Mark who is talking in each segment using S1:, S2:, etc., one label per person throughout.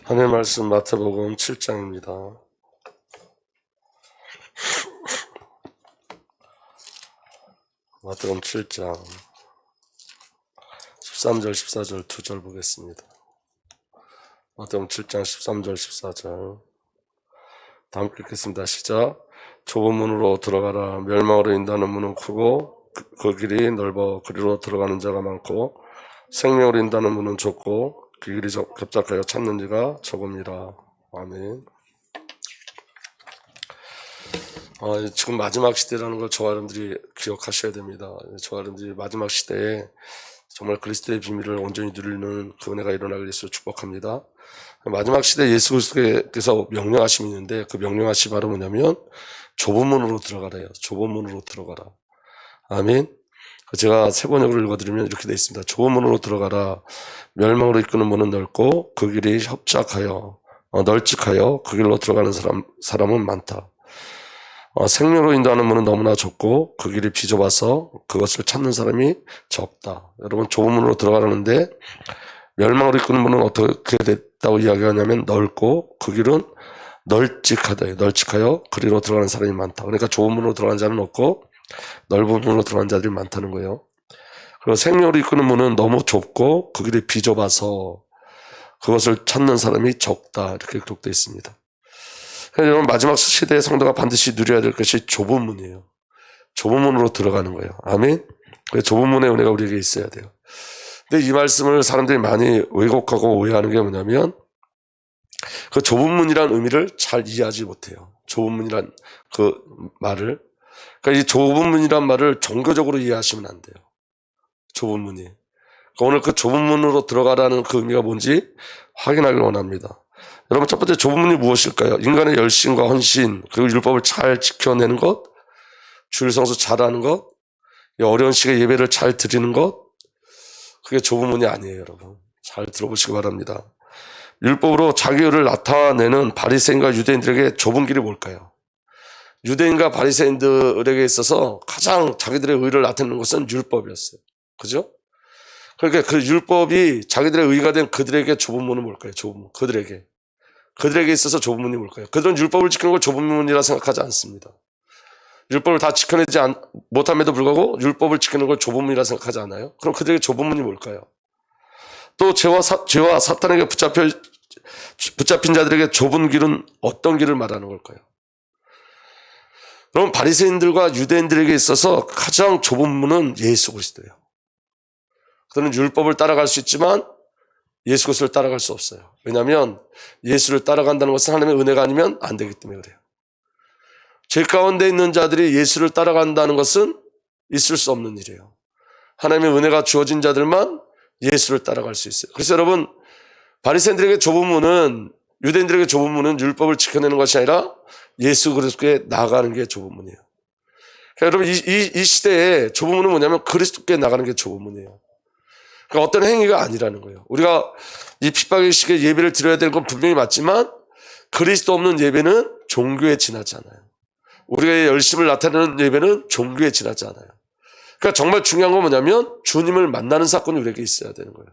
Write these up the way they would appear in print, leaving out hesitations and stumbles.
S1: 하나님의 말씀 마태복음 7장입니다. 마태복음 7장 13절 14절 2절 보겠습니다. 마태복음 7장 13절 14절 다 함께 읽겠습니다. 시작. 좁은 문으로 들어가라. 멸망으로 인도하는 문은 크고 그 길이 넓어 그리로 들어가는 자가 많고 생명으로 인도하는 문은 좁고 그 길이 狭窄하여 찾는 자가 적음이라. 아멘. 지금 마지막 시대라는 걸 저와 여러분들이 기억하셔야 됩니다. 저와 여러분들이 마지막 시대에 정말 그리스도의 비밀을 온전히 누리는 그 은혜가 일어나게 되서 축복합니다. 마지막 시대에 예수 그리스도께서 명령하심이 있는데 그 명령하심이 바로 뭐냐면 좁은 문으로 들어가래요. 좁은 문으로 들어가라. 아멘. 제가 세 번역을 읽어드리면 이렇게 되어 있습니다. 좁은 문으로 들어가라. 멸망으로 이끄는 문은 넓고 그 길이 협착하여 널찍하여 그 길로 들어가는 사람은 많다. 생명으로 인도하는 문은 너무나 좁고 그 길이 비좁아서 그것을 찾는 사람이 적다. 여러분, 좁은 문으로 들어가라는데 멸망으로 이끄는 문은 어떻게 됐다고 이야기하냐면 넓고 그 길은 널찍하다. 널찍하여 그 길로 들어가는 사람이 많다. 그러니까 좁은 문으로 들어가는 자는 없고 넓은 문으로 들어가는 자들이 많다는 거예요. 그리고 생명으로 이끄는 문은 너무 좁고 그 길이 비좁아서 그것을 찾는 사람이 적다. 이렇게 기록되어 있습니다. 여러분, 마지막 시대의 성도가 반드시 누려야 될 것이 좁은 문이에요. 좁은 문으로 들어가는 거예요. 아멘. 좁은 문의 은혜가 우리에게 있어야 돼요. 근데 이 말씀을 사람들이 많이 왜곡하고 오해하는 게 뭐냐면 그 좁은 문이라는 의미를 잘 이해하지 못해요. 좁은 문이란 그 말을. 그러니까 이 좁은 문이란 말을 종교적으로 이해하시면 안 돼요. 좁은 문이. 그러니까 오늘 그 좁은 문으로 들어가라는 그 의미가 뭔지 확인하길 원합니다. 여러분, 첫 번째 좁은 문이 무엇일까요? 인간의 열심과 헌신, 그리고 율법을 잘 지켜내는 것, 주일 성수 잘하는 것, 어려운 시기에 예배를 잘 드리는 것, 그게 좁은 문이 아니에요, 여러분. 잘 들어보시기 바랍니다. 율법으로 자기 의를 나타내는 바리새인과 유대인들에게 좁은 길이 뭘까요? 유대인과 바리새인들에게 있어서 가장 자기들의 의를 나타내는 것은 율법이었어요. 그죠? 그러니까 그 율법이 자기들의 의가 된 그들에게 좁은 문은 뭘까요? 좁은 문. 그들에게 있어서 좁은 문이 뭘까요? 그들은 율법을 지키는 걸 좁은 문이라 생각하지 않습니다. 율법을 다 지켜내지 못함에도 불구하고 율법을 지키는 걸 좁은 문이라 생각하지 않아요? 그럼 그들에게 좁은 문이 뭘까요? 또 죄와 사탄에게 붙잡힌 자들에게 좁은 길은 어떤 길을 말하는 걸까요? 그럼 바리새인들과 유대인들에게 있어서 가장 좁은 문은 예수 그리스도예요. 그들은 율법을 따라갈 수 있지만 예수 그리스도를 따라갈 수 없어요. 왜냐하면 예수를 따라간다는 것은 하나님의 은혜가 아니면 안 되기 때문에 그래요. 죄 가운데 있는 자들이 예수를 따라간다는 것은 있을 수 없는 일이에요. 하나님의 은혜가 주어진 자들만 예수를 따라갈 수 있어요. 그래서 여러분, 바리새인들에게 좁은 문은, 유대인들에게 좁은 문은 율법을 지켜내는 것이 아니라 예수 그리스도께 나아가는 게 좁은 문이에요. 그러니까 여러분, 이 시대에 좁은 문은 뭐냐면 그리스도께 나가는 게 좁은 문이에요. 그러니까 어떤 행위가 아니라는 거예요. 우리가 이 핍박의 시기에 예배를 드려야 되는 건 분명히 맞지만 그리스도 없는 예배는 종교에 지나지 않아요. 우리의 열심을 나타내는 예배는 종교에 지나지 않아요. 그러니까 정말 중요한 건 뭐냐면 주님을 만나는 사건이 우리에게 있어야 되는 거예요.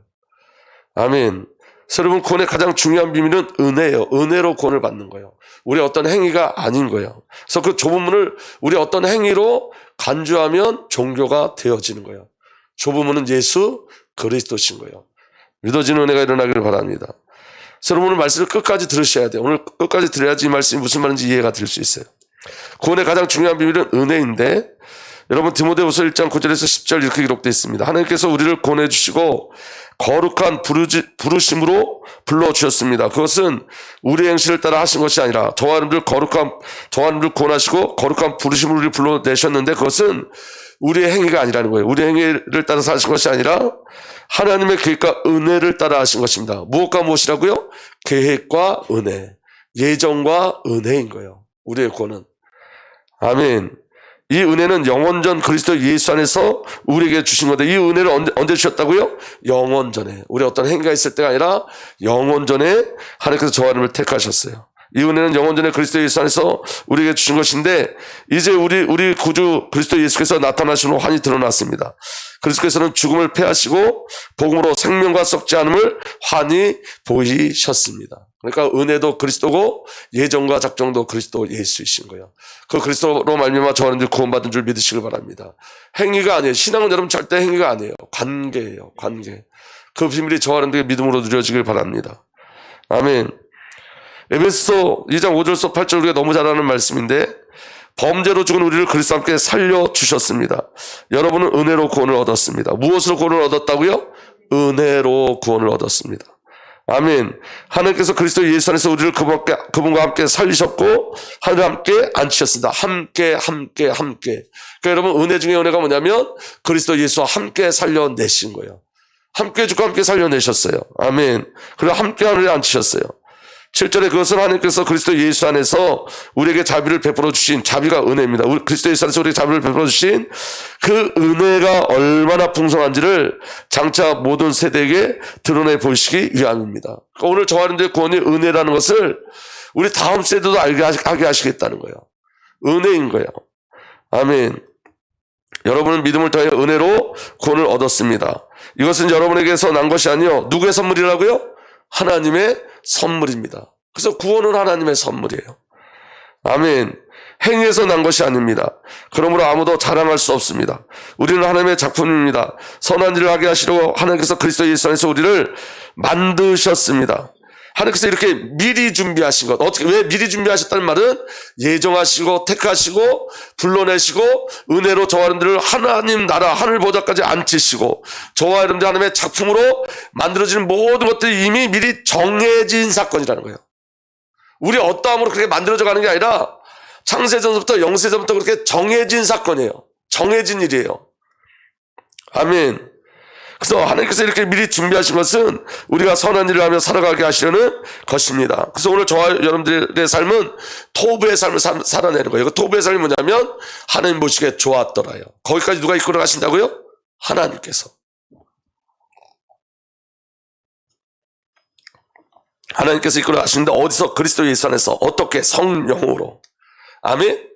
S1: 아멘. 여러분, 구원의 가장 중요한 비밀은 은혜예요. 은혜로 구원을 받는 거예요. 우리의 어떤 행위가 아닌 거예요. 그래서 그 좁은 문을 우리 어떤 행위로 간주하면 종교가 되어지는 거예요. 좁은 문은 예수 그리스도신 거예요. 믿어지는 은혜가 일어나기를 바랍니다. 여러분, 오늘 말씀을 끝까지 들으셔야 돼요. 오늘 끝까지 들어야지 이 말씀이 무슨 말인지 이해가 될 수 있어요. 구원의 가장 중요한 비밀은 은혜인데, 여러분, 디모데후서 1장 9절에서 10절 이렇게 기록되어 있습니다. 하나님께서 우리를 구원해 주시고 거룩한 부르심으로 불러주셨습니다. 그것은 우리의 행실을 따라 하신 것이 아니라 저와 여러분들 구원하시고 거룩한 부르심으로 우리를 불러내셨는데 그것은 우리의 행위가 아니라는 거예요. 우리의 행위를 따라서 하신 것이 아니라 하나님의 계획과 은혜를 따라 하신 것입니다. 무엇과 무엇이라고요? 계획과 은혜, 예정과 은혜인 거예요. 우리의 구원은. 아멘. 이 은혜는 영원전 그리스도 예수 안에서 우리에게 주신 건데, 이 은혜를 언제 주셨다고요? 영원전에. 우리 어떤 행위가 있을 때가 아니라 영원전에 하나님께서 저와 여러분을 택하셨어요. 이 은혜는 영원전에 그리스도 예수 안에서 우리에게 주신 것인데 이제 우리 구주 그리스도 예수께서 나타나시는 환히 드러났습니다. 그리스도께서는 죽음을 패하시고 복음으로 생명과 썩지 않음을 환히 보이셨습니다. 그러니까 은혜도 그리스도고 예정과 작정도 그리스도 예수이신 거예요. 그 그리스도로 말미암아 저와 여러분들 구원받은 줄 믿으시길 바랍니다. 행위가 아니에요. 신앙은 여러분 절대 행위가 아니에요. 관계예요. 관계. 그 비밀이 저와 여러분들의 믿음으로 누려지길 바랍니다. 아멘. 에베소서 2장 5절서 8절 우리가 너무 잘 아는 말씀인데 범죄로 죽은 우리를 그리스도와 함께 살려주셨습니다. 여러분은 은혜로 구원을 얻었습니다. 무엇으로 구원을 얻었다고요? 은혜로 구원을 얻었습니다. 아멘. 하나님께서 그리스도 예수 안에서 우리를 그분과 함께 살리셨고 하늘 함께 앉히셨습니다. 함께. 그러니까 여러분 은혜 중에 은혜가 뭐냐면 그리스도 예수와 함께 살려내신 거예요. 함께 죽고 함께 살려내셨어요. 아멘. 그리고 함께 하늘에 앉히셨어요. 7절에 그것은 하나님께서 그리스도 예수 안에서 우리에게 자비를 베풀어 주신 자비가 은혜입니다. 그리스도 예수 안에서 우리에게 자비를 베풀어 주신 그 은혜가 얼마나 풍성한지를 장차 모든 세대에게 드러내 보이시기 위함입니다. 그러니까 오늘 저와 여러분들의 구원이 은혜라는 것을 우리 다음 세대도 하게 하시겠다는 거예요. 은혜인 거예요. 아멘. 여러분은 믿음을 통해 은혜로 구원을 얻었습니다. 이것은 여러분에게서 난 것이 아니요 누구의 선물이라고요? 하나님의 선물입니다. 그래서 구원은 하나님의 선물이에요. 아멘. 행위에서 난 것이 아닙니다. 그러므로 아무도 자랑할 수 없습니다. 우리는 하나님의 작품입니다. 선한 일을 하게 하시려고 하나님께서 그리스도 예수 안에서 우리를 만드셨습니다. 하나님께서 이렇게 미리 준비하신 것. 어떻게, 왜 미리 준비하셨다는 말은 예정하시고 택하시고 불러내시고 은혜로 저와 여러분들을 하나님 나라 하늘 보좌까지 앉히시고 저와 여러분들 하나님의 작품으로 만들어지는 모든 것들이 이미 미리 정해진 사건이라는 거예요. 우리 어떠함으로 그렇게 만들어져 가는 게 아니라 창세전부터 영세전부터 그렇게 정해진 사건이에요. 정해진 일이에요. 아멘. 그래서 하나님께서 이렇게 미리 준비하신 것은 우리가 선한 일을 하며 살아가게 하시려는 것입니다. 그래서 오늘 저와 여러분들의 삶은 토부의 삶을 살아내는 거예요. 그 토부의 삶이 뭐냐면 하나님 보시기에 좋았더라요. 거기까지 누가 이끌어 가신다고요? 하나님께서. 하나님께서 이끌어 가시는데 어디서? 그리스도 예수 안에서. 어떻게? 성령으로. 아멘.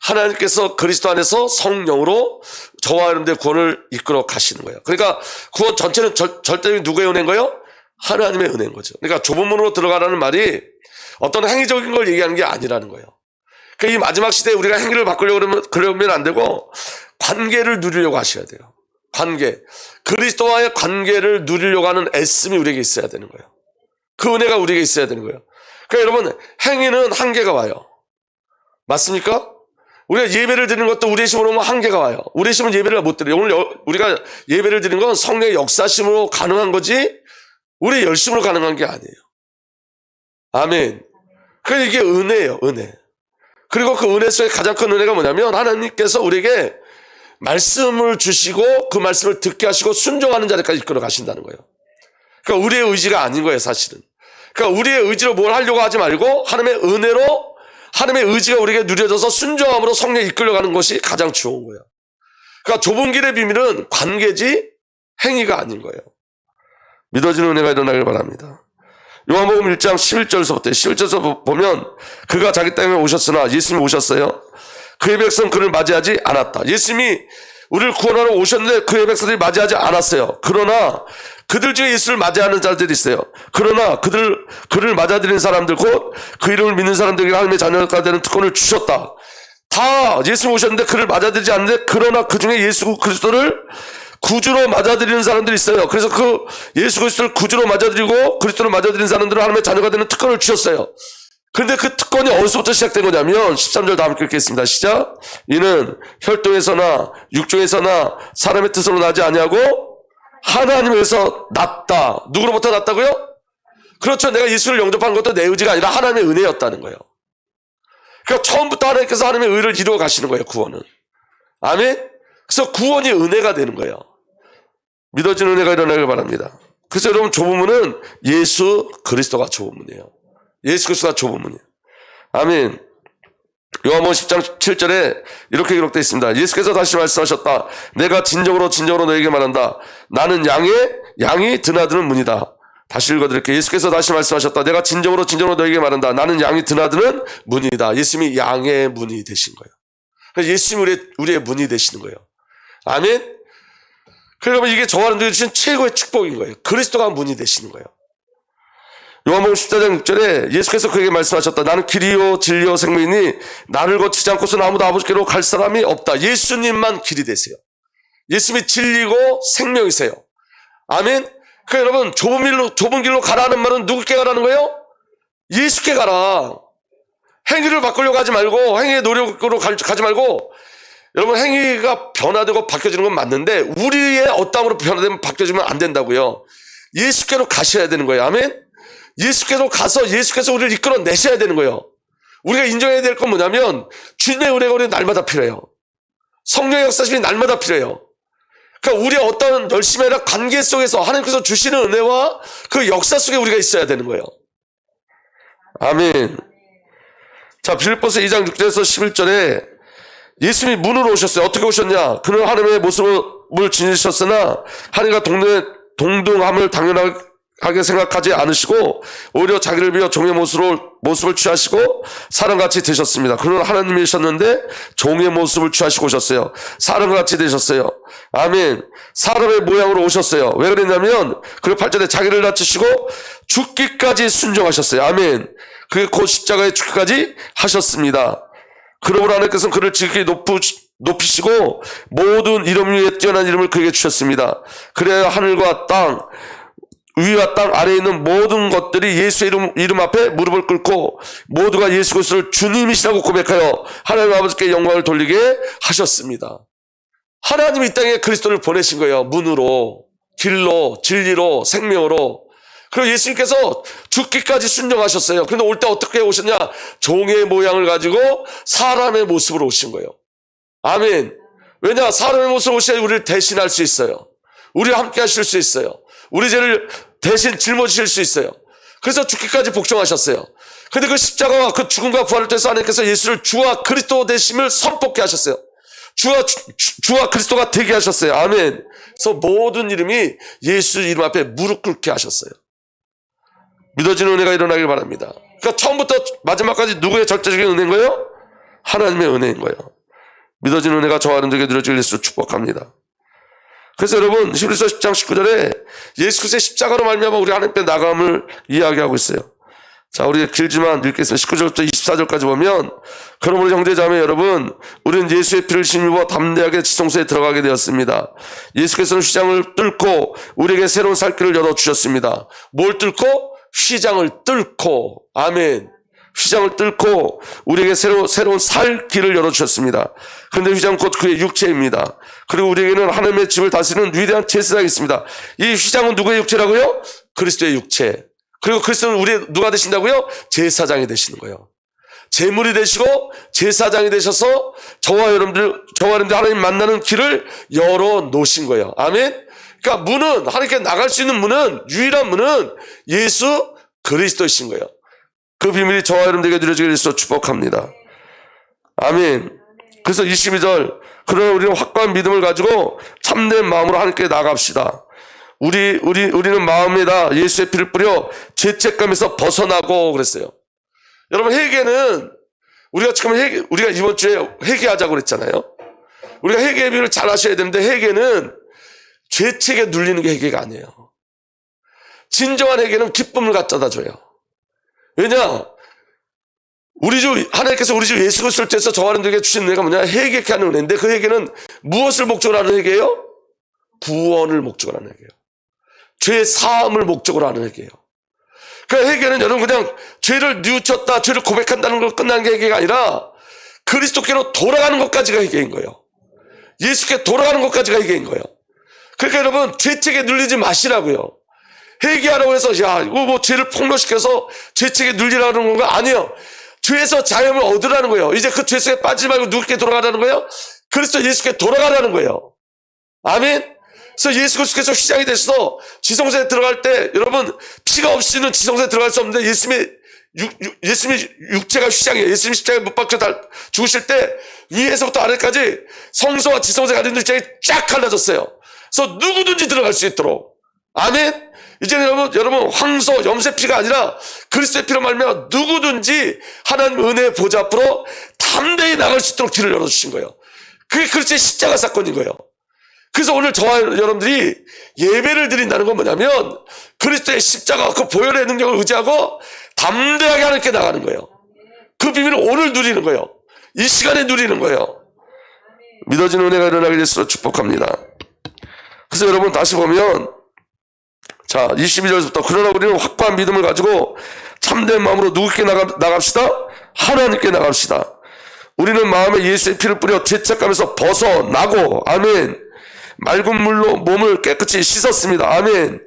S1: 하나님께서 그리스도 안에서 성령으로 저와 여러분들의 구원을 이끌어 가시는 거예요. 그러니까 구원 전체는 절대 누구의 은혜인 거예요? 하나님의 은혜인 거죠. 그러니까 좁은 문으로 들어가라는 말이 어떤 행위적인 걸 얘기하는 게 아니라는 거예요. 그러니까 이 마지막 시대에 우리가 행위를 바꾸려고 그러면 안 되고 관계를 누리려고 하셔야 돼요. 관계. 그리스도와의 관계를 누리려고 하는 애씀이 우리에게 있어야 되는 거예요. 그 은혜가 우리에게 있어야 되는 거예요. 그러니까 여러분 행위는 한계가 와요. 맞습니까? 우리가 예배를 드리는 것도 우리의 힘으로 하면 한계가 와요. 우리의 힘은 예배를 못 드려요. 오늘 우리가 예배를 드리는 건 성령의 역사심으로 가능한 거지 우리의 열심으로 가능한 게 아니에요. 아멘. 그러니까 이게 은혜예요. 은혜. 그리고 그 은혜 속에 가장 큰 은혜가 뭐냐면 하나님께서 우리에게 말씀을 주시고 그 말씀을 듣게 하시고 순종하는 자리까지 이끌어 가신다는 거예요. 그러니까 우리의 의지가 아닌 거예요. 사실은. 그러니까 우리의 의지로 뭘 하려고 하지 말고 하나님의 은혜로 하나님의 의지가 우리에게 누려져서 순종함으로 성령에 이끌려가는 것이 가장 좋은 거예요. 그러니까 좁은 길의 비밀은 관계지 행위가 아닌 거예요. 믿어지는 은혜가 일어나길 바랍니다. 요한복음 1장 11절서부터 보면 그가 자기 땅에 오셨으나 예수님이 오셨어요. 그의 백성 그를 맞이하지 않았다. 예수님이 우리를 구원하러 오셨는데 그의 백성들이 맞이하지 않았어요. 그러나 그들 중에 예수를 맞이하는 자들이 있어요. 그러나 그를 맞아들이는 사람들 곧 그 이름을 믿는 사람들에게 하나님의 자녀가 되는 특권을 주셨다. 다 예수 오셨는데 그를 맞아들이지 않는데 그러나 그 중에 예수 그리스도를 구주로 맞아들이는 사람들이 있어요. 그래서 그 예수 그리스도를 구주로 맞아들이고 그리스도를 맞아들이는 사람들은 하나님의 자녀가 되는 특권을 주셨어요. 그런데 그 특권이 어디서부터 시작된 거냐면 13절 다음 함께 읽겠습니다. 시작. 이는 혈통에서나 육종에서나 사람의 뜻으로 나지 아니하고 하나님에서 났다. 누구로부터 났다고요? 그렇죠. 내가 예수를 영접한 것도 내 의지가 아니라 하나님의 은혜였다는 거예요. 그러니까 처음부터 하나님께서 하나님의 의를 이루어 가시는 거예요. 구원은. 아멘. 그래서 구원이 은혜가 되는 거예요. 믿어지는 은혜가 일어나길 바랍니다. 그래서 여러분 좁은 문은 예수 그리스도가 좁은 문이에요. 예수 그리스도가 좁은 문이에요. 아멘. 요한복음 10장 7절에 이렇게 기록되어 있습니다. 예수께서 다시 말씀하셨다. 내가 진정으로 너에게 말한다. 나는 양이 드나드는 문이다. 다시 읽어드릴게요. 예수께서 다시 말씀하셨다. 내가 진정으로 너에게 말한다. 나는 양이 드나드는 문이다. 예수님이 양의 문이 되신 거예요. 그래서 예수님이 우리의 문이 되시는 거예요. 아멘. 그러면 이게 저와 여러분들이 주신 최고의 축복인 거예요. 그리스도가 문이 되시는 거예요. 요한복음 14장 6절에 예수께서 그에게 말씀하셨다. 나는 길이요 진리요 생명이니 나를 거치지 않고서는 아무도 아버지께로 갈 사람이 없다. 예수님만 길이 되세요. 예수님이 진리고 생명이세요. 아멘. 그러니까 여러분 좁은 길로 가라는 말은 누구께 가라는 거예요? 예수께 가라. 행위를 바꾸려고 하지 말고 행위의 노력으로 가지 말고 여러분 행위가 변화되고 바뀌어지는 건 맞는데 우리의 어떠함으로 변화되면 바뀌어지면 안 된다고요. 예수께로 가셔야 되는 거예요. 아멘. 예수께로 가서 예수께서 우리를 이끌어내셔야 되는 거예요. 우리가 인정해야 될 건 뭐냐면 주님의 은혜가 우리는 날마다 필요해요. 성령의 역사심이 날마다 필요해요. 그러니까 우리의 어떤 열심히 아니라 관계 속에서 하나님께서 주시는 은혜와 그 역사 속에 우리가 있어야 되는 거예요. 아멘. 자, 빌립보서 2장 6절에서 11절에 예수님이 문으로 오셨어요. 어떻게 오셨냐? 그는 하나님의 모습을 지니셨으나 하나님과 동등함을 당연하게 생각하지 않으시고 오히려 자기를 비워 종의 모습을 취하시고 사람같이 되셨습니다. 그는 하나님이셨는데 종의 모습을 취하시고 오셨어요. 사람같이 되셨어요. 아멘. 사람의 모양으로 오셨어요. 왜 그랬냐면 그리고 8절에 자기를 낮추시고 죽기까지 순종하셨어요. 아멘. 그게 곧 십자가의 죽기까지 하셨습니다. 그러므로 하나님께서는 그를 지극히 높이시고 모든 이름 위에 뛰어난 이름을 그에게 주셨습니다. 그래야 하늘과 땅 위와 땅 아래에 있는 모든 것들이 예수의 이름 앞에 무릎을 꿇고 모두가 예수 그리스도를 주님이시라고 고백하여 하나님 아버지께 영광을 돌리게 하셨습니다. 하나님이 이 땅에 그리스도를 보내신 거예요. 문으로, 길로, 진리로, 생명으로. 그리고 예수님께서 죽기까지 순종하셨어요. 그런데 올 때 어떻게 오셨냐? 종의 모양을 가지고 사람의 모습으로 오신 거예요. 아멘. 왜냐? 사람의 모습으로 오셔야 우리를 대신할 수 있어요. 우리와 함께 하실 수 있어요. 우리 죄를 대신 짊어지실 수 있어요. 그래서 죽기까지 복종하셨어요. 그런데 그 십자가와 그 죽음과 부활을 통해서 하나님께서 예수를 주와 그리스도 되심을 선포케 하셨어요. 주와 그리스도가 되게 하셨어요. 아멘. 그래서 모든 이름이 예수 이름 앞에 무릎 꿇게 하셨어요. 믿어지는 은혜가 일어나길 바랍니다. 그러니까 처음부터 마지막까지 누구의 절대적인 은혜인 거예요? 하나님의 은혜인 거예요. 믿어지는 은혜가 저와 여러분들에게 누려질 예수를 축복합니다. 그래서 여러분 히브리서 10장 19절에 예수 그리스도의 십자가로 말미암아 우리 하나님께 나감을 이야기하고 있어요. 자, 우리 길지만 읽겠습니다. 19절부터 24절까지 보면 그러므로 형제자매 여러분 우리는 예수의 피를 힘입어 담대하게 지성소에 들어가게 되었습니다. 예수께서는 휘장을 뚫고 우리에게 새로운 살 길을 열어주셨습니다. 뭘 뚫고? 휘장을 뚫고. 아멘. 휘장을 뚫고 우리에게 새로운 살 길을 열어주셨습니다. 그런데 휘장은 곧 그의 육체입니다. 그리고 우리에게는 하나님의 집을 다스리는 위대한 제사장이 있습니다. 이 휘장은 누구의 육체라고요? 그리스도의 육체. 그리고 그리스도는 우리 누가 되신다고요? 제사장이 되시는 거예요. 제물이 되시고 제사장이 되셔서 저와 여러분들 하나님 만나는 길을 열어놓으신 거예요. 아멘. 그러니까 문은 하나님께 나갈 수 있는 문은 유일한 문은 예수 그리스도이신 거예요. 그 비밀이 저와 여러분들에게 누려지게 해서 축복합니다. 아멘. 그래서 22절 그러나 우리는 확고한 믿음을 가지고 참된 마음으로 하나님께 나갑시다. 우리는 마음에다 예수의 피를 뿌려 죄책감에서 벗어나고 그랬어요. 여러분 회개는 우리가 이번 주에 회개하자고 그랬잖아요. 우리가 회개의 비밀을 잘 아셔야 되는데 회개는 죄책에 눌리는 게 회개가 아니에요. 진정한 회개는 기쁨을 갖다 줘요. 왜냐? 하나님께서 우리 주 예수 그리스도를 통해서 저와 여러분들에게 주신 은혜가 뭐냐? 회개케 하는 은혜인데 그 회개는 무엇을 목적으로 하는 회개예요? 구원을 목적으로 하는 회개예요. 죄 사함을 목적으로 하는 회개예요. 그 회개는 여러분 그냥 죄를 뉘우쳤다, 죄를 고백한다는 걸 끝나는 게 회개가 아니라 그리스도께로 돌아가는 것까지가 회개인 거예요. 예수께 돌아가는 것까지가 회개인 거예요. 그러니까 여러분 죄책에 눌리지 마시라고요. 회개하라고 해서 이거 뭐 죄를 폭로시켜서 죄책에 눌리라는 건가? 아니에요. 죄에서 자유함을 얻으라는 거예요. 이제 그 죄 속에 빠지지 말고 누구께 돌아가라는 거예요? 그리스도 예수께 돌아가라는 거예요. 아멘. 그래서 예수 그리스도께서 휘장이 되셔서 지성소에 들어갈 때 여러분 피가 없이는 지성소에 들어갈 수 없는데 예수님의 육체가 휘장이에요. 예수님 십자가에 못 박혀 죽으실 때 위에서부터 아래까지 성소와 지성소에 가는 휘장이 쫙 갈라졌어요. 그래서 누구든지 들어갈 수 있도록. 아멘. 이제 여러분 황소 염색 피가 아니라 그리스도의 피로 말미암아 누구든지 하나님 은혜의 보좌 앞으로 담대히 나갈 수 있도록 길을 열어주신 거예요. 그게 그리스도의 십자가 사건인 거예요. 그래서 오늘 저와 여러분들이 예배를 드린다는 건 뭐냐면 그리스도의 십자가 그 보혈의 능력을 의지하고 담대하게 하나님께 나가는 거예요. 그 비밀을 오늘 누리는 거예요. 이 시간에 누리는 거예요. 믿어지는 은혜가 일어나게 돼서 축복합니다. 그래서 여러분 다시 보면 자 22절부터 그러나 우리는 확고한 믿음을 가지고 참된 마음으로 누구께 나갑시다? 하나님께 나갑시다. 우리는 마음에 예수의 피를 뿌려 죄책감에서 벗어나고 아멘. 맑은 물로 몸을 깨끗이 씻었습니다. 아멘.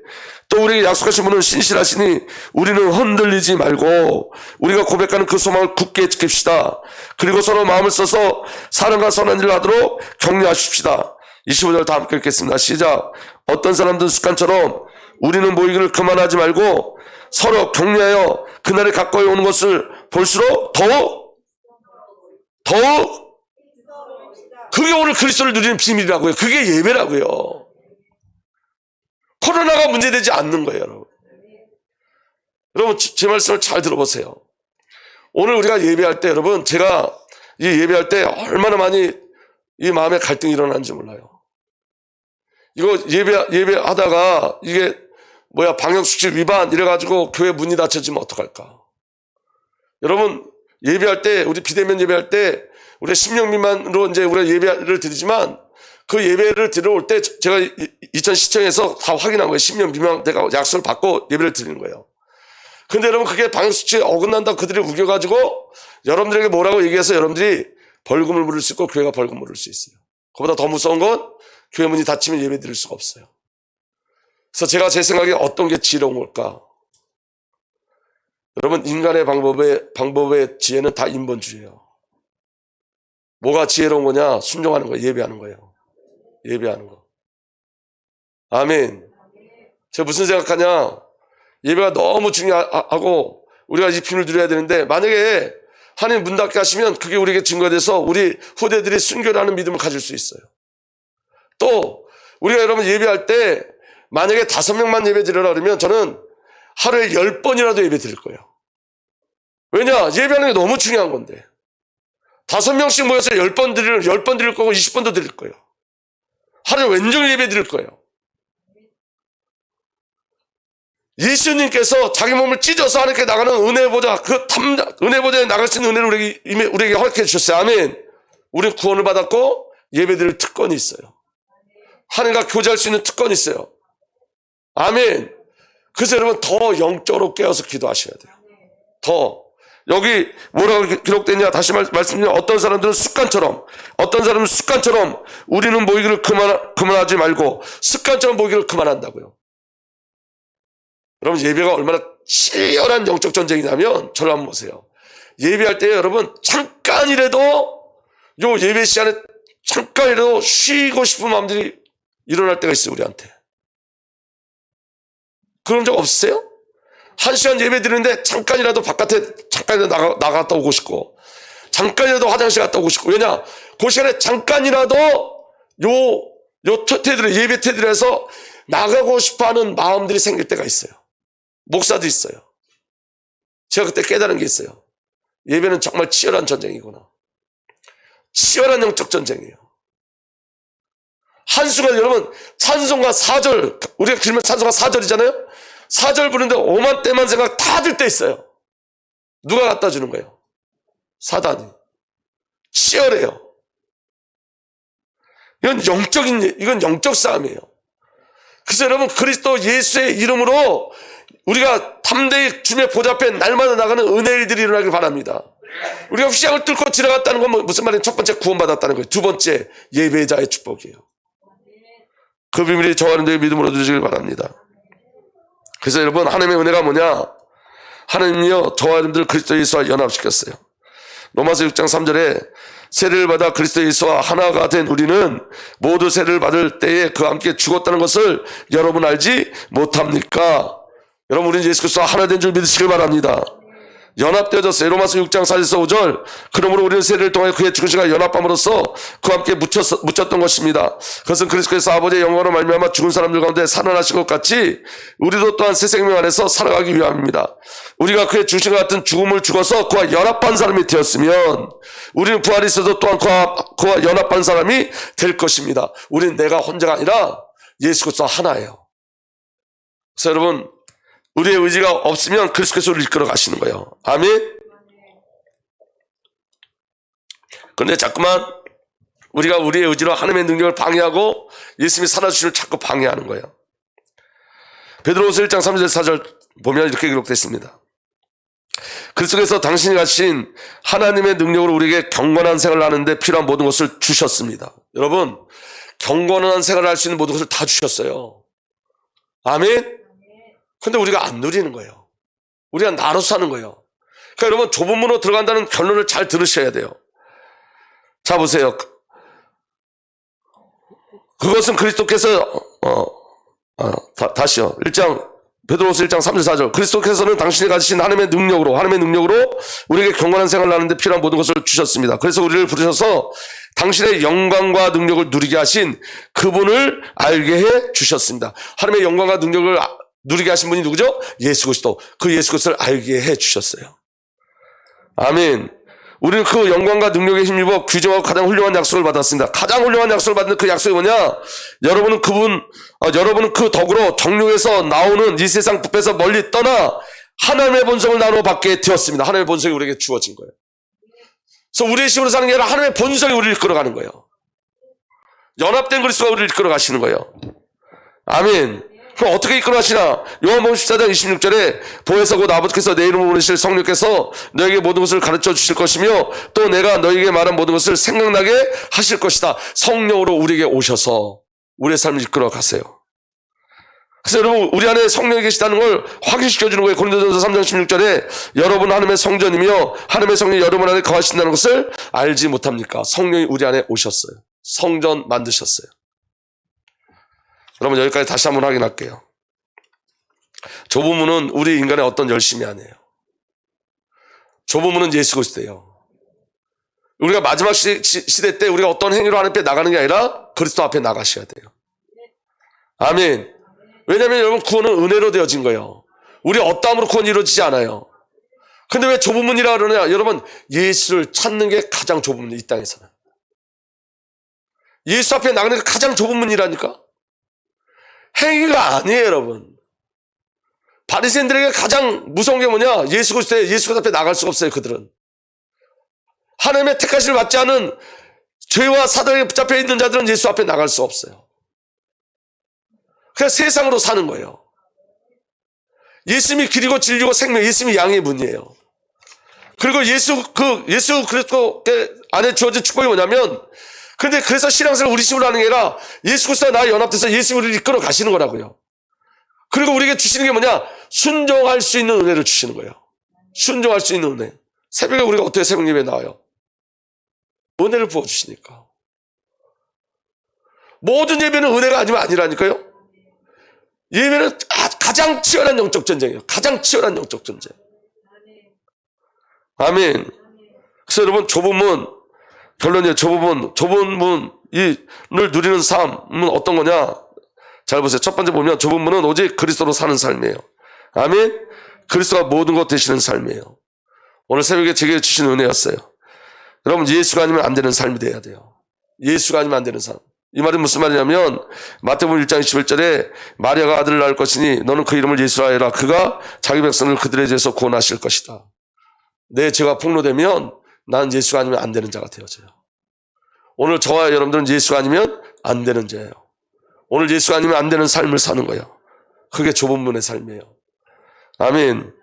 S1: 또 우리에게 약속하신 분은 신실하시니 우리는 흔들리지 말고 우리가 고백하는 그 소망을 굳게 지킵시다. 그리고 서로 마음을 써서 사랑과 선한 일을 하도록 격려하십시다. 25절 다 함께 읽겠습니다. 시작. 어떤 사람들은 습관처럼 우리는 모이기를 그만하지 말고 서로 격려하여 그날에 가까이 오는 것을 볼수록 더욱 그게 오늘 그리스도를 누리는 비밀이라고요. 그게 예배라고요. 코로나가 문제되지 않는 거예요, 여러분. 여러분, 제 말씀을 잘 들어보세요. 오늘 우리가 예배할 때, 여러분, 제가 이 예배할 때 얼마나 많이 이 마음에 갈등이 일어나는지 몰라요. 이거 예배하다가 이게 방역수칙 위반 이래가지고 교회 문이 닫혀지면 어떡할까? 여러분, 예배할 때, 우리 비대면 예배할 때, 우리 10명 미만으로 이제 우리가 예배를 드리지만 그 예배를 들어올 때 제가 이천시청에서 다 확인한 거예요. 10명 미만 내가 약속을 받고 예배를 드리는 거예요. 근데 여러분 그게 방역수칙에 어긋난다고 그들이 우겨가지고 여러분들에게 뭐라고 얘기해서 여러분들이 벌금을 물을 수 있고 교회가 벌금 물을 수 있어요. 그보다 더 무서운 건 교회 문이 닫히면 예배 드릴 수가 없어요. 그래서 제가 제 생각에 어떤 게 지혜로운 걸까? 여러분 인간의 방법의 지혜는 다 인본주의예요. 뭐가 지혜로운 거냐? 순종하는 거예요. 예배하는 거예요. 예배하는 거. 아멘. 제가 무슨 생각하냐? 예배가 너무 중요하고 우리가 이 비밀을 누려야 되는데 만약에 하나님 문 닫게 하시면 그게 우리에게 증거가 돼서 우리 후대들이 순교라는 믿음을 가질 수 있어요. 또 우리가 여러분 예배할 때 만약에 5명만 예배 드리라 그러면 저는 하루에 10번이라도 예배 드릴 거예요. 왜냐? 예배하는 게 너무 중요한 건데. 5명씩 모여서 10번 드릴 거고 20번도 드릴 거예요. 하루에 왼종일 예배 드릴 거예요. 예수님께서 자기 몸을 찢어서 하나님께 나가는 은혜의 보좌, 은혜의 보좌에 나갈 수 있는 은혜를 우리에게 허락해 주셨어요. 아멘. 우리는 구원을 받았고 예배 드릴 특권이 있어요. 하나님과 교제할 수 있는 특권이 있어요. 아멘. 그래서 여러분 더 영적으로 깨어서 기도하셔야 돼요. 더. 여기 뭐라고 기록되냐 다시 말씀드리면 어떤 사람은 습관처럼 우리는 모이기를 그만하지 말고 습관처럼 모이기를 그만한다고요. 여러분 예배가 얼마나 치열한 영적 전쟁이냐면 저를 한번 보세요. 예배할 때 여러분 잠깐이라도 요 예배 시간에 잠깐이라도 쉬고 싶은 마음들이 일어날 때가 있어요. 우리한테. 그런 적 없으세요? 1시간 예배 드리는데 잠깐이라도 바깥에 잠깐이라도 나갔다 오고 싶고 잠깐이라도 화장실 갔다 오고 싶고 왜냐? 그 시간에 잠깐이라도 예배 테드에서 나가고 싶어하는 마음들이 생길 때가 있어요. 목사도 있어요. 제가 그때 깨달은 게 있어요. 예배는 정말 치열한 전쟁이구나. 치열한 영적 전쟁이에요. 한순간 여러분 찬송가 4절 우리가 길면 찬송가 4절이잖아요. 4절 부르는데 오만 때만 생각 다 들 때 있어요. 누가 갖다 주는 거예요? 사단이. 치열해요. 이건 영적 싸움이에요. 그래서 여러분 그리스도 예수의 이름으로 우리가 담대히 주님의 보좌 앞에 날마다 나가는 은혜의 일들이 일어나길 바랍니다. 우리가 휘장을 뚫고 지나갔다는 건 무슨 말이에요? 첫 번째 구원받았다는 거예요. 두 번째 예배자의 축복이에요. 그 비밀이 저와 여러분들의 믿음으로 누리시길 바랍니다. 그래서 여러분 하나님의 은혜가 뭐냐? 하나님이요 저와 여러분들 그리스도 예수와 연합시켰어요. 로마서 6장 3절에 세례를 받아 그리스도 예수와 하나가 된 우리는 모두 세례를 받을 때에 그와 함께 죽었다는 것을 여러분 알지 못합니까? 여러분 우리는 예수 그리스도와 하나 된 줄 믿으시길 바랍니다. 연합되어졌어요. 로마서 6장 4절에서 5절. 그러므로 우리는 세례를 통해 그의 죽으심과 연합함으로써 그와 함께 묻혔던 것입니다. 그것은 그리스도께서 아버지의 영광으로 말미암아 죽은 사람들 가운데 살아나신 것 같이 우리도 또한 새 생명 안에서 살아가기 위함입니다. 우리가 그의 죽으심과 같은 죽음을 죽어서 그와 연합한 사람이 되었으면 우리는 부활이 있어도 또한 그와 연합한 사람이 될 것입니다. 우리는 내가 혼자가 아니라 예수 그리스도 하나예요. 그래서 여러분, 우리의 의지가 없으면 그리스도께서 우리를 이끌어 가시는 거예요. 아멘. 그런데 자꾸만 우리가 우리의 의지로 하나님의 능력을 방해하고 예수님이 살아주심을 자꾸 방해하는 거예요. 베드로후서 1장 3절 4절 보면 이렇게 기록되어 있습니다. 그리스도께서 당신이 가신 하나님의 능력으로 우리에게 경건한 생활을 하는데 필요한 모든 것을 주셨습니다. 여러분, 경건한 생활을 할 수 있는 모든 것을 다 주셨어요. 아멘. 근데 우리가 안 누리는 거예요. 우리가 나눠서 사는 거예요. 그러니까 여러분, 좁은 문으로 들어간다는 결론을 잘 들으셔야 돼요. 자, 보세요. 그것은 그리스도께서 다시요. 베드로후서 1장 3절 4절. 그리스도께서는 당신이 가지신 하나님의 능력으로 우리에게 경건한 생활을 하는데 필요한 모든 것을 주셨습니다. 그래서 우리를 부르셔서 당신의 영광과 능력을 누리게 하신 그분을 알게 해 주셨습니다. 하나님의 영광과 능력을 누리게 하신 분이 누구죠? 예수 그리스도. 그 예수 그리스도를 알게 해 주셨어요. 아멘. 우리는 그 영광과 능력에 힘입어 귀정하고 가장 훌륭한 약속을 받았습니다. 가장 훌륭한 약속을 받는 그 약속이 뭐냐? 여러분은 그 덕으로 정욕에서 나오는 이 세상 부패에서 멀리 떠나 하나님의 본성을 나누어 받게 되었습니다. 하나님의 본성이 우리에게 주어진 거예요. 그래서 우리의 힘으로 사는 게 아니라 하나님의 본성이 우리를 이끌어가는 거예요. 연합된 그리스도가 우리를 이끌어가시는 거예요. 아멘. 그럼 어떻게 이끌어가시나? 요한복음 14장 26절에 보혜사 곧 아버지께서 내 이름으로 보내실 성령께서 너에게 모든 것을 가르쳐 주실 것이며 또 내가 너에게 말한 모든 것을 생각나게 하실 것이다. 성령으로 우리에게 오셔서 우리의 삶을 이끌어 가세요. 그래서 여러분, 우리 안에 성령이 계시다는 걸 확인시켜주는 거예요. 고린도전서 3장 16절에 여러분 하나님의 성전이며 하나님의 성령이 여러분 안에 거하신다는 것을 알지 못합니까? 성령이 우리 안에 오셨어요. 성전 만드셨어요. 여러분, 여기까지 다시 한번 확인할게요. 좁은 문은 우리 인간의 어떤 열심이 아니에요. 좁은 문은 예수 그리스도예요. 우리가 마지막 시대 때 우리가 어떤 행위로 하나님 앞에 나가는 게 아니라 그리스도 앞에 나가셔야 돼요. 아멘. 왜냐하면 여러분, 구원은 은혜로 되어진 거예요. 우리 어떠함으로 구원이 이루어지지 않아요. 근데 왜 좁은 문이라 그러냐? 여러분, 예수를 찾는 게 가장 좁은 문이에요. 이 땅에서는. 예수 앞에 나가는 게 가장 좁은 문이라니까. 행위가 아니에요, 여러분. 바리새인들에게 가장 무서운 게 뭐냐? 예수 그리스도 앞에 나갈 수가 없어요, 그들은. 하나님의 택하심을 받지 않은 죄와 사단에 붙잡혀 있는 자들은 예수 앞에 나갈 수 없어요. 그냥 세상으로 사는 거예요. 예수님이 길이고 진리고 생명, 예수님이 양의 문이에요. 그리고 예수 그리스도 안에 주어진 축복이 뭐냐면, 근데 그래서 신앙생활을 우리 힘으로 하는 게 아니라 예수 그리스도와 나와 연합돼서 예수님을 우리를 이끌어 가시는 거라고요. 그리고 우리에게 주시는 게 뭐냐? 순종할 수 있는 은혜를 주시는 거예요. 순종할 수 있는 은혜. 새벽에 우리가 어떻게 새벽 예배에 나와요? 은혜를 부어주시니까. 모든 예배는 은혜가 아니면 아니라니까요. 예배는 가장 치열한 영적 전쟁이에요. 가장 치열한 영적 전쟁. 아멘. 그래서 여러분, 좁은 문, 결론이에요. 좁은 문을 누리는 삶은 어떤 거냐? 잘 보세요. 첫 번째 보면 좁은 문은 오직 그리스도로 사는 삶이에요. 아멘. 그리스도가 모든 것 되시는 삶이에요. 오늘 새벽에 제게 주신 은혜였어요. 여러분, 예수가 아니면 안 되는 삶이 돼야 돼요. 예수가 아니면 안 되는 삶. 이 말은 무슨 말이냐면 마태복음 1장 21절에 마리아가 아들을 낳을 것이니 너는 그 이름을 예수라 해라. 그가 자기 백성을 그들의 죄에서 구원하실 것이다. 내 죄가 폭로되면 나는 예수가 아니면 안 되는 자가 되어져요. 오늘 저와 여러분들은 예수가 아니면 안 되는 자예요. 오늘 예수가 아니면 안 되는 삶을 사는 거예요. 그게 좁은 문의 삶이에요. 아멘.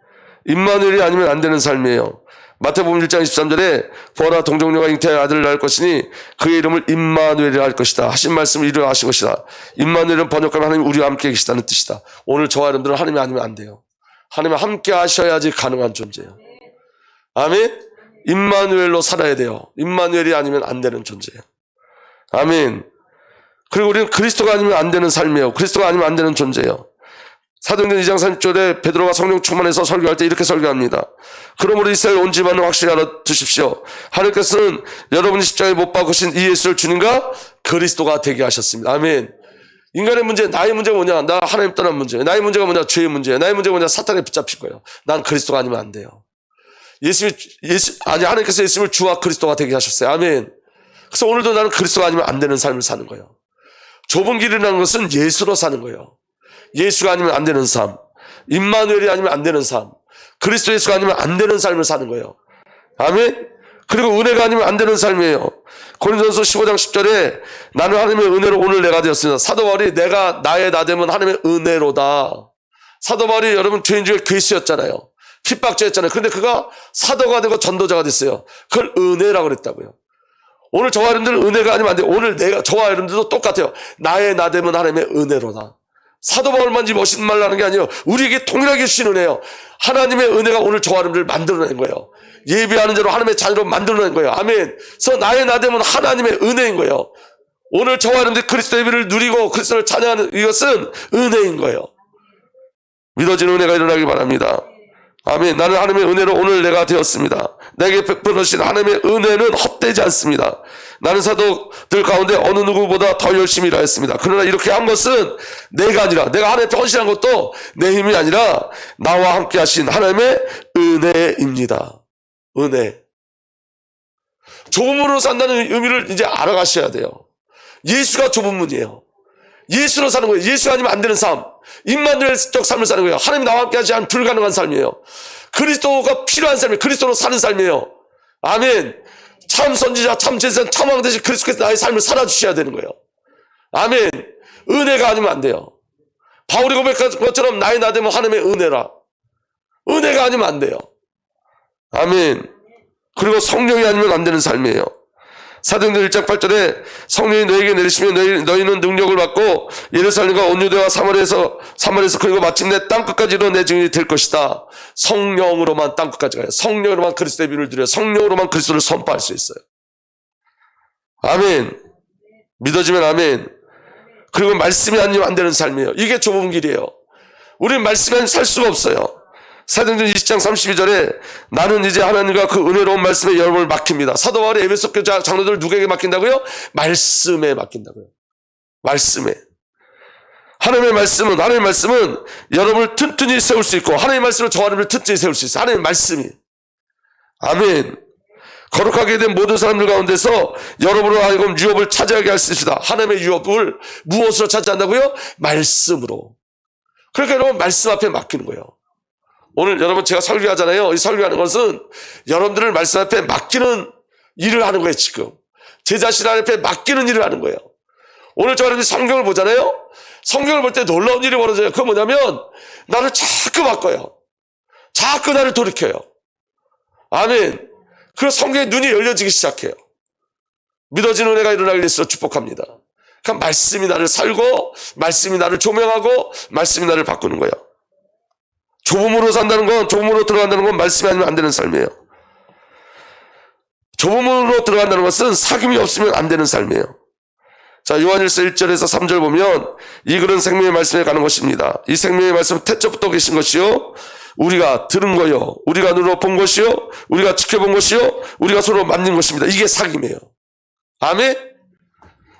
S1: 임마누엘이 아니면 안 되는 삶이에요. 마태복음 1장 23절에 보라 동정녀가 잉태하여 아들을 낳을 것이니 그의 이름을 임마누엘이라 할 것이다. 하신 말씀을 이루어 하신 것이다. 임마누엘은 번역하면 하나님 우리와 함께 계시다는 뜻이다. 오늘 저와 여러분들은 하나님이 아니면 안 돼요. 하나님이 함께 하셔야지 가능한 존재예요. 아멘. 임마누엘로 살아야 돼요. 임마누엘이 아니면 안 되는 존재예요. 아멘. 그리고 우리는 그리스도가 아니면 안 되는 삶이에요. 그리스도가 아니면 안 되는 존재예요. 사도행전 2장 30절에 베드로가 성령 충만해서 설교할 때 이렇게 설교합니다. 그러므로 이스라엘 온 집안은 확실히 알아두십시오. 하나님께서는 여러분이 십자가에 못 박으신 이 예수를 주님과 그리스도가 되게 하셨습니다. 아멘. 인간의 문제, 나의 문제가 뭐냐? 나 하나님 떠난 문제. 나의 문제가 뭐냐? 죄의 문제. 나의 문제가 뭐냐? 사탄에 붙잡힐 거예요. 난 그리스도가 아니면 안 돼요. 하나님께서 예수님을 주와 그리스도가 되게 하셨어요. 아멘. 그래서 오늘도 나는 그리스도가 아니면 안 되는 삶을 사는 거예요. 좁은 길이라는 것은 예수로 사는 거예요. 예수가 아니면 안 되는 삶. 임마누엘이 아니면 안 되는 삶. 그리스도 예수가 아니면 안 되는 삶을 사는 거예요. 아멘. 그리고 은혜가 아니면 안 되는 삶이에요. 고린도전서 15장 10절에 나는 하나님의 은혜로 오늘 내가 되었습니다. 사도 바울이 내가 나의 나됨은 하나님의 은혜로다. 사도 바울이 여러분 죄인 중에 괴수였잖아요. 핍박자였잖아요. 그런데 그가 사도가 되고 전도자가 됐어요. 그걸 은혜라고 그랬다고요. 오늘 저와 여러분들은 은혜가 아니면 안 돼요. 오늘 저와 여러분들도 똑같아요. 나의 나됨은 하나님의 은혜로다. 사도 바울만 이 멋있는 말을 하는 게 아니에요. 우리에게 동일하게 주신 은혜예요. 하나님의 은혜가 오늘 저와 여러분들을 만들어낸 거예요. 예비하는 자로 하나님의 자녀로 만들어낸 거예요. 아멘. 그래서 나의 나됨은 하나님의 은혜인 거예요. 오늘 저와 여러분들이 그리스도 예비를 누리고 그리스도를 찬양하는 이것은 은혜인 거예요. 믿어지는 은혜가 일어나길 바랍니다. 아멘. 나는 하나님의 은혜로 오늘 내가 되었습니다. 내게 베풀으신 하나님의 은혜는 헛되지 않습니다. 나는 사도들 가운데 어느 누구보다 더 열심히 일하였습니다. 그러나 이렇게 한 것은 내가 아니라, 내가 하나님께 헌신한 것도 내 힘이 아니라 나와 함께 하신 하나님의 은혜입니다. 은혜. 좁은 문으로 산다는 의미를 이제 알아가셔야 돼요. 예수가 좁은 문이에요. 예수로 사는 거예요. 예수가 아니면 안 되는 삶. 임마누엘적 삶을 사는 거예요. 하나님 나와 함께 하지 않은 불가능한 삶이에요. 그리스도가 필요한 삶이에요. 그리스도로 사는 삶이에요. 아멘. 참 선지자, 참 제사장, 참 왕 대신 그리스도께서 나의 삶을 살아주셔야 되는 거예요. 아멘. 은혜가 아니면 안 돼요. 바울이 고백한 것처럼 나의 나됨은 하나님의 은혜라. 은혜가 아니면 안 돼요. 아멘. 그리고 성령이 아니면 안 되는 삶이에요. 사도행전 1장 8절에 성령이 너에게 내리시면 너희는 능력을 받고 예루살렘과 온 유대와 사마리아에서 그리고 마침내 땅끝까지로 내 증인이 될 것이다. 성령으로만 땅끝까지 가요. 성령으로만 그리스도의 비밀을 누려요. 성령으로만 그리스도를 선포할 수 있어요. 아멘. 믿어지면 아멘. 그리고 말씀이 아니면 안 되는 삶이에요. 이게 좁은 길이에요. 우리는 말씀이 아니면 살 수가 없어요. 사도행전 20장 32절에 나는 이제 하나님과 그 은혜로운 말씀에 여러분을 맡깁니다. 사도 바울이 에베소 교회 장로들 누구에게 맡긴다고요? 말씀에 맡긴다고요. 말씀에. 하나님의 말씀은 여러분을 튼튼히 세울 수 있고 하나님의 말씀은 저 하나님을 튼튼히 세울 수 있어요. 하나님의 말씀이. 아멘. 거룩하게 된 모든 사람들 가운데서 여러분으로 하여금 유업을 차지하게 할 수 있습니다. 하나님의 유업을 무엇으로 차지한다고요? 말씀으로. 그러니까 여러분 말씀 앞에 맡기는 거예요. 오늘 여러분 제가 설교하잖아요. 이 설교하는 것은 여러분들을 말씀 앞에 맡기는 일을 하는 거예요. 지금 제 자신 앞에 맡기는 일을 하는 거예요. 오늘 저 여러분들이 성경을 보잖아요. 성경을 볼 때 놀라운 일이 벌어져요. 그건 뭐냐면 나를 자꾸 바꿔요. 자꾸 나를 돌이켜요. 아멘. 그리고 성경의 눈이 열려지기 시작해요. 믿어지는 은혜가 일어나길 위해서 축복합니다. 그러니까 말씀이 나를 살고 말씀이 나를 조명하고 말씀이 나를 바꾸는 거예요. 좁음으로 산다는 건, 좁음으로 들어간다는 건 말씀이 아니면 안 되는 삶이에요. 좁음으로 들어간다는 것은 사귐이 없으면 안 되는 삶이에요. 자, 요한일서 1절에서 3절 보면 이 글은 생명의 말씀에 가는 것입니다. 이 생명의 말씀은 태초부터 계신 것이요 우리가 들은 거요 우리가 눈으로 본 것이요 우리가 지켜본 것이요 우리가 서로 만진 것입니다. 이게 사귐이에요. 아멘.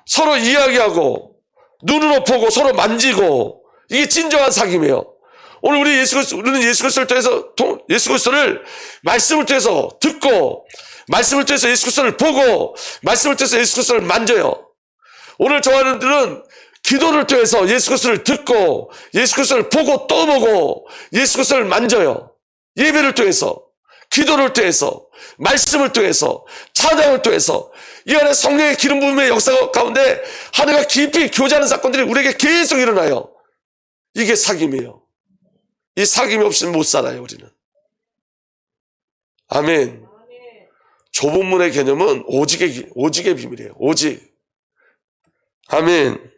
S1: 서로 이야기하고 눈으로 보고 서로 만지고 이게 진정한 사귐이에요. 오늘 우리는 예수 그리스도를 통해서 예수 그리스도를 말씀을 통해서 듣고 말씀을 통해서 예수 그리스도를 보고 말씀을 통해서 예수 그리스도를 만져요. 오늘 저와 여러분들은 기도를 통해서 예수 그리스도를 듣고 예수 그리스도를 보고 또 보고 예수 그리스도를 만져요. 예배를 통해서 기도를 통해서 말씀을 통해서 찬양을 통해서 이 안에 성령의 기름 부음의 역사 가운데 하나님과 깊이 교제하는 사건들이 우리에게 계속 일어나요. 이게 사귐이에요. 이 사귐이 없이는 못 살아요. 우리는. 아멘. 좁은 문의 개념은 오직의 비밀이에요. 오직. 아멘.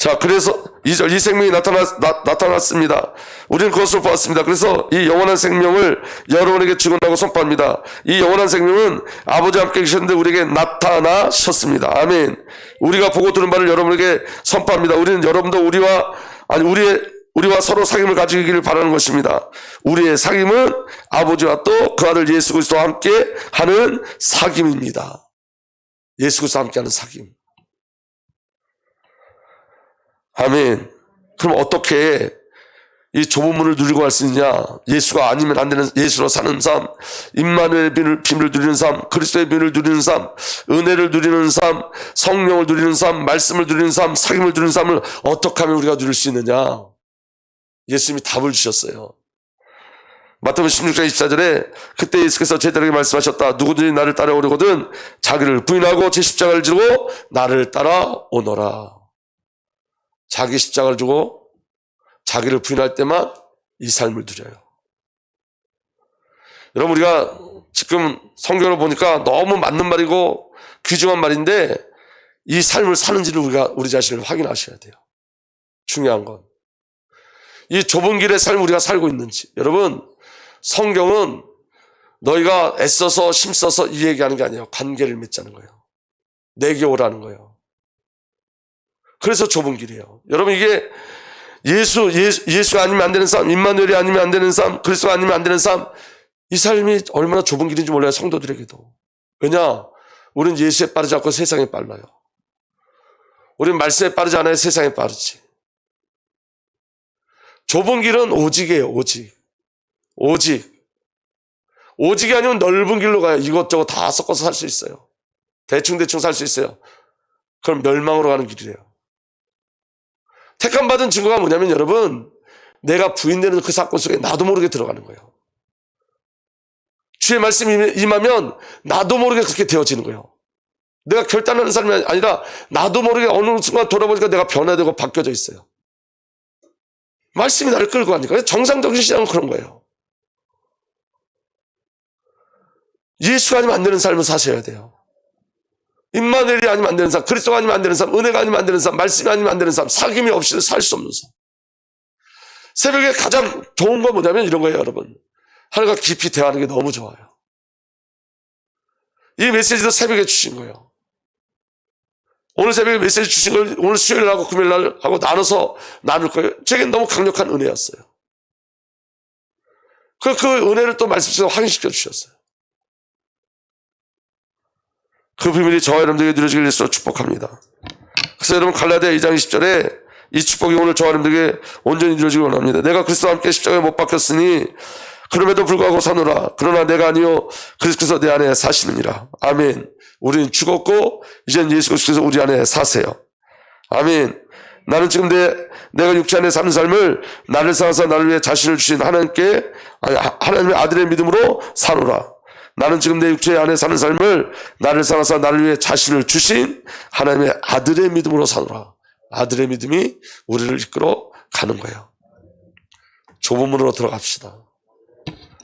S1: 자, 그래서 2절, 이 생명이 나타났습니다. 우리는 그것을 보았습니다. 그래서 이 영원한 생명을 여러분에게 주건하고 선포합니다. 이 영원한 생명은 아버지와 함께 계셨는데 우리에게 나타나셨습니다. 아멘. 우리가 보고 들은 바를 여러분에게 선포합니다. 우리는 여러분도 우리와 서로 사귐을 가지기를 바라는 것입니다. 우리의 사귐은 아버지와 또 그 아들 예수 그리스도와 함께 하는 사귐입니다. 예수 그리스도와 함께 하는 사귐. 아멘. 그럼 어떻게 이 좁은 문을 누리고 갈 수 있냐? 예수가 아니면 안 되는, 예수로 사는 삶, 임마누엘의 비밀을 누리는 삶, 그리스도의 비밀을 누리는 삶, 은혜를 누리는 삶, 성령을 누리는 삶, 말씀을 누리는 삶, 사귐을 누리는 삶을 어떻게 하면 우리가 누릴 수 있느냐? 예수님이 답을 주셨어요. 마태복음 16장 24절에 그때 예수께서 제자들에게 말씀하셨다. 누구든지 나를 따라오려거든 자기를 부인하고 제 십자가를 지고 나를 따라오너라. 자기 십자가를 주고 자기를 부인할 때만 이 삶을 누려요. 여러분, 우리가 지금 성경을 보니까 너무 맞는 말이고 귀중한 말인데 이 삶을 사는지를 우리 자신을 확인하셔야 돼요. 중요한 건 이 좁은 길의 삶을 우리가 살고 있는지. 여러분, 성경은 너희가 애써서 힘써서 이 얘기하는 게 아니에요. 관계를 맺자는 거예요. 내게 오라는 거예요. 그래서 좁은 길이에요. 여러분, 이게 예수가 아니면 안 되는 삶, 임마누엘이 아니면 안 되는 삶, 그리스도가 아니면 안 되는 삶, 이 삶이 얼마나 좁은 길인지 몰라요. 성도들에게도. 왜냐? 우리는 예수에 빠르지 않고 세상에 빨라요. 우리는 말씀에 빠르지 않아요. 세상에 빠르지. 좁은 길은 오직이에요. 오직이 아니면 넓은 길로 가요. 이것저것 다 섞어서 살 수 있어요. 대충 살 수 있어요. 그럼 멸망으로 가는 길이래요. 택함받은 증거가 뭐냐면 여러분, 내가 부인되는 그 사건 속에 나도 모르게 들어가는 거예요. 주의 말씀이 임하면 나도 모르게 그렇게 되어지는 거예요. 내가 결단하는 사람이 아니라 나도 모르게 어느 순간 돌아보니까 내가 변화되고 바뀌어져 있어요. 말씀이 나를 끌고 가니까. 정상적인 신앙은 그런 거예요. 예수가 아니면 안 되는 삶을 사셔야 돼요. 임마누엘이 아니면 안 되는 삶, 그리스도가 아니면 안 되는 삶, 은혜가 아니면 안 되는 삶, 말씀이 아니면 안 되는 삶, 사귐이 없이는 살 수 없는 삶. 새벽에 가장 좋은 건 뭐냐면 이런 거예요, 여러분. 하나님과 깊이 대화하는 게 너무 좋아요. 이 메시지도 새벽에 주신 거예요. 오늘 새벽에 메시지 주신 걸 오늘 수요일 하고 금요일 날 하고 나눠서 나눌 거예요. 제겐 너무 강력한 은혜였어요. 그 은혜를 또 말씀에서 확인시켜 주셨어요. 그 비밀이 저와 여러분들에게 누려지길 위해서 축복합니다. 그래서 여러분 갈라디아 2장 20절에 이 축복이 오늘 저와 여러분들에게 온전히 누려지길 원합니다. 내가 그리스도와 함께 십자가에 못 박혔으니 그럼에도 불구하고 사노라. 그러나 내가 아니요 그리스도께서 내 안에 사시느니라. 아멘. 우리는 죽었고 이제는 예수 그리스도께서 우리 안에 사세요. 아멘. 나는 지금 내가 육체 안에 사는 삶을 나를 사랑하사 나를 위해 자신을 주신 하나님의 아들의 믿음으로 사노라. 나는 지금 내 육체 안에 사는 삶을 나를 사랑하사 나를 위해 자신을 주신 하나님의 아들의 믿음으로 사노라. 아들의 믿음이 우리를 이끌어 가는 거예요. 좁은 문으로 들어갑시다.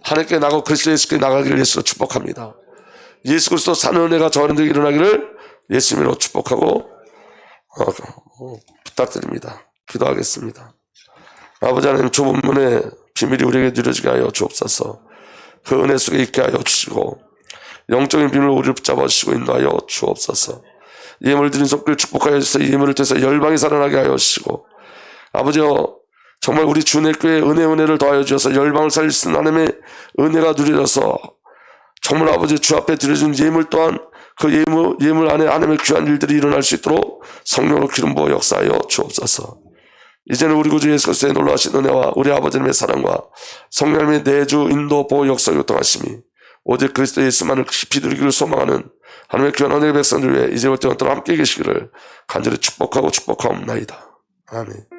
S1: 하나님께 나가고 그리스도 예수께 나가기를 예수로 축복합니다. 예수 그리스도 사는 은혜가 저와 여러분들에게 일어나기를 예수님으로 축복하고 부탁드립니다. 기도하겠습니다. 아버지 하나님, 좁은 문의 비밀이 우리에게 누려지게 하여 주옵소서. 그 은혜 속에 있게 하여 주시고 영적인 비밀로 우리를 붙잡아 주시고 인도하여 주옵소서. 예물 드린 손길 축복하여 주셔서 예물을 통해서 열방이 살아나게 하여 주시고 아버지여, 정말 우리 주내교회의 은혜를 더하여 주셔서 열방을 살릴 수 있는 하나님의 은혜가 누려져서 정말 아버지 주 앞에 드려진 예물 또한 그 예물 안에 하나님의 귀한 일들이 일어날 수 있도록 성령으로 기름 부어 역사하여 주옵소서. 이제는 우리 구주 예수 그리스도의 놀라우신 은혜와 우리 아버지님의 사랑과 성령님의 내주 인도 보호 역사 교통하심이 오직 그리스도 예수만을 깊이 누리기를 소망하는 하나님의 귀한 하늘의 백성들 위해 이제부터 영원토록 함께 계시기를 간절히 축복하옵나이다. 아멘.